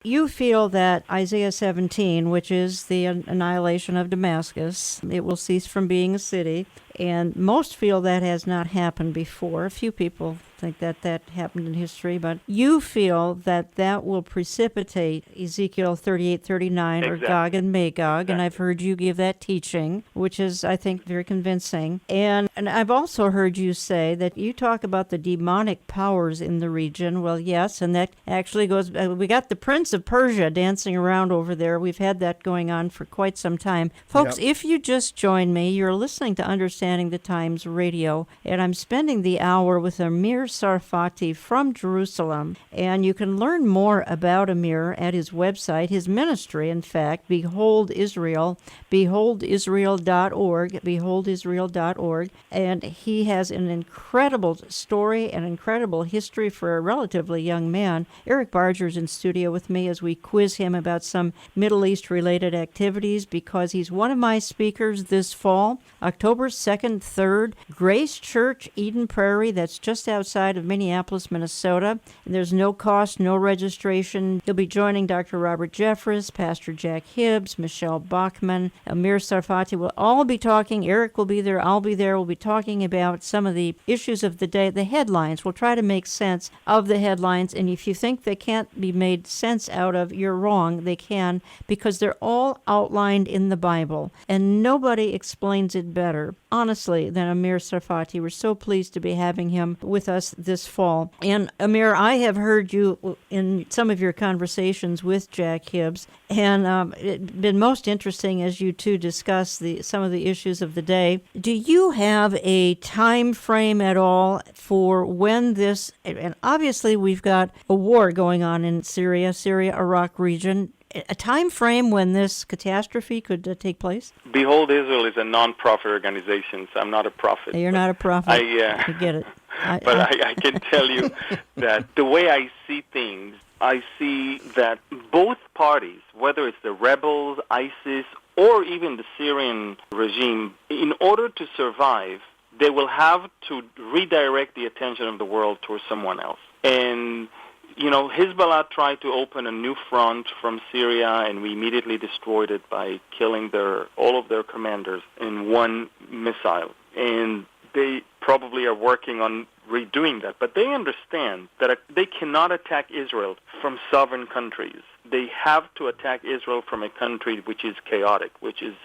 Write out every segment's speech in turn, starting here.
You feel that Isaiah 17, which is the annihilation of Damascus, it will cease from being a city, and most feel that has not happened before. A few people think that happened in history, but you feel that that will precipitate Ezekiel 38:39 or Gog and Magog, and I've heard you give that teaching, which is, I think, very convincing. And I've also heard you say that you talk about the demonic powers in the region. Well, yes, and that actually goes, we got the Prince of Persia dancing around over there. We've had that going on for quite some time. Folks, if you just joined me, you're listening to Understanding the Times Radio, and I'm spending the hour with Amir Sarfati from Jerusalem, and you can learn more about Amir at his website, his ministry, in fact, Behold Israel, beholdisrael.org, beholdisrael.org, and he has an incredible story, an incredible history for a relatively young man. Eric Barger's in studio with me as we quiz him about some Middle East-related activities because he's one of my speakers this fall, October 2nd, 3rd, Grace Church, Eden Prairie, that's just outside of Minneapolis, Minnesota. And there's no cost, no registration. He'll be joining Dr. Robert Jeffress, Pastor Jack Hibbs, Michelle Bachman, Amir Sarfati. We'll all be talking. Eric will be there. I'll be there. We'll be talking about some of the issues of the day, the headlines. We'll try to make sense of the headlines. And if you think they can't be made sense out of, you're wrong. They can, because they're all outlined in the Bible. And nobody explains it better, honestly, than Amir Sarfati. We're so pleased to be having him with us this fall. And Amir, I have heard you in some of your conversations with Jack Hibbs, and it's been most interesting as you two discuss some of the issues of the day. Do you have a time frame at all for when this, and obviously we've got a war going on in Syria-Iraq region, a time frame when this catastrophe could take place? Behold Israel is a non-profit organization, so I'm not a prophet. You're not a prophet. I get it. I can tell you that the way I see things, I see that both parties, whether it's the rebels, ISIS, or even the Syrian regime, in order to survive, they will have to redirect the attention of the world towards someone else. And Hezbollah tried to open a new front from Syria, and we immediately destroyed it by killing all of their commanders in one missile. And they probably are working on redoing that. But they understand that they cannot attack Israel from sovereign countries. They have to attack Israel from a country which is chaotic, which is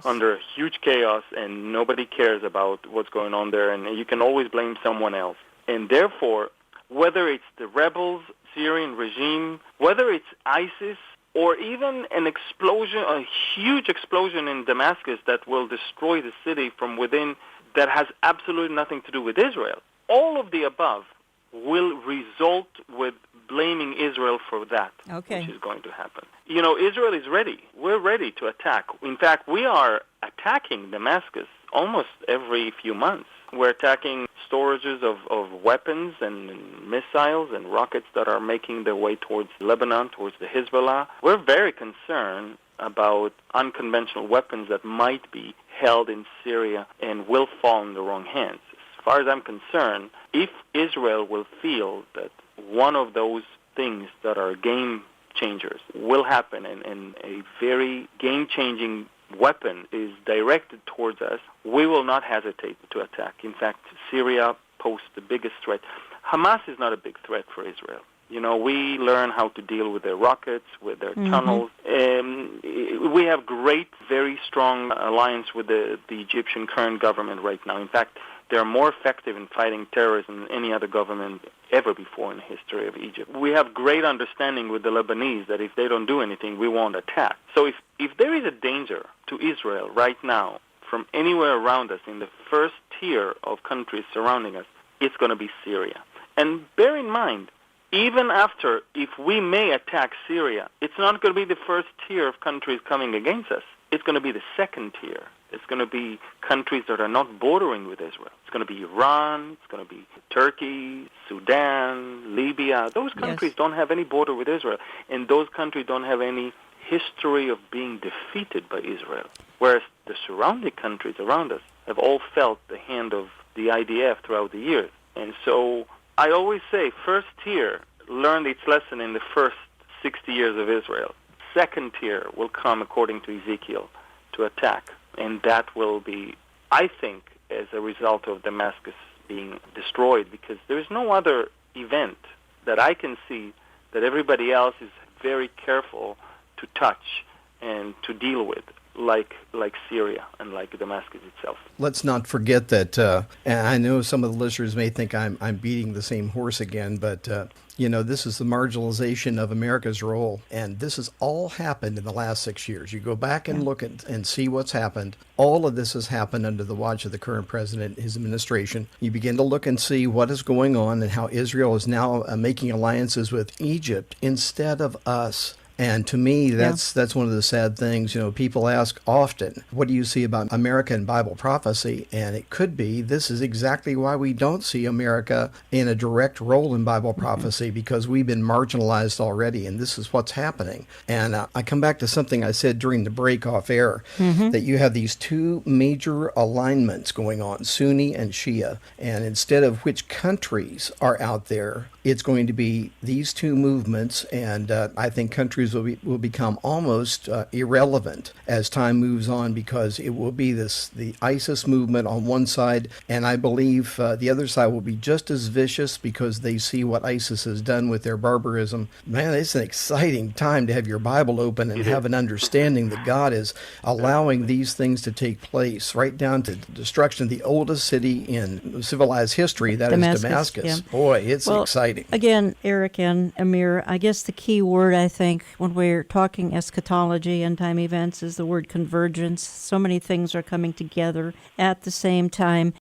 under huge chaos, and nobody cares about what's going on there, and you can always blame someone else. And therefore, whether it's the rebels, Syrian regime, whether it's ISIS, or even an explosion, a huge explosion in Damascus that will destroy the city from within, that has absolutely nothing to do with Israel, all of the above will result with blaming Israel for that, which is going to happen. Israel is ready. We're ready to attack. In fact, we are attacking Damascus almost every few months. We're attacking storages of weapons and missiles and rockets that are making their way towards Lebanon, towards the Hezbollah. We're very concerned about unconventional weapons that might be held in Syria and will fall in the wrong hands. As far as I'm concerned, if Israel will feel that one of those things that are game changers will happen and a very game-changing weapon is directed towards us, we will not hesitate to attack. In fact, Syria poses the biggest threat. Hamas is not a big threat for Israel. We learn how to deal with their rockets, with their tunnels. We have great, very strong alliance with the Egyptian current government right now. In fact, they're more effective in fighting terrorism than any other government ever before in the history of Egypt. We have great understanding with the Lebanese that if they don't do anything, we won't attack. So if there is a danger to Israel right now from anywhere around us in the first tier of countries surrounding us, it's going to be Syria. And bear in mind, even after, if we may attack Syria, it's not going to be the first tier of countries coming against us. It's going to be the second tier. It's going to be countries that are not bordering with Israel. It's going to be Iran. It's going to be Turkey, Sudan, Libya. Those countries don't have any border with Israel, and those countries don't have any history of being defeated by Israel, whereas the surrounding countries around us have all felt the hand of the IDF throughout the years. And so I always say first tier learned its lesson in the first 60 years of Israel. Second tier will come, according to Ezekiel, to attack. And that will be, I think, as a result of Damascus being destroyed, because there's no other event that I can see that everybody else is very careful to touch and to deal with, like Syria and like Damascus itself. Let's not forget that, and I know some of the listeners may think I'm beating the same horse again, but this is the marginalization of America's role, and this has all happened in the last 6 years. You go back and look at and see what's happened. All of this has happened under the watch of the current president, his administration. You begin to look and see what is going on and how Israel is now making alliances with Egypt instead of us. And to me, that's one of the sad things. People ask often, what do you see about America in Bible prophecy? And it could be this is exactly why we don't see America in a direct role in Bible prophecy, because we've been marginalized already, and this is what's happening. And I come back to something I said during the break off air, that you have these two major alignments going on, Sunni and Shia. And instead of which countries are out there, it's going to be these two movements, and I think countries will become almost irrelevant as time moves on, because it will be the ISIS movement on one side, and I believe the other side will be just as vicious because they see what ISIS has done with their barbarism. Man, it's an exciting time to have your Bible open and have an understanding that God is allowing these things to take place, right down to the destruction of the oldest city in civilized history, that is Damascus. Yeah. Boy, it's exciting. Again, Eric and Amir, I guess the key word, I think, when we're talking eschatology, end time events, is the word convergence. So many things are coming together at the same time.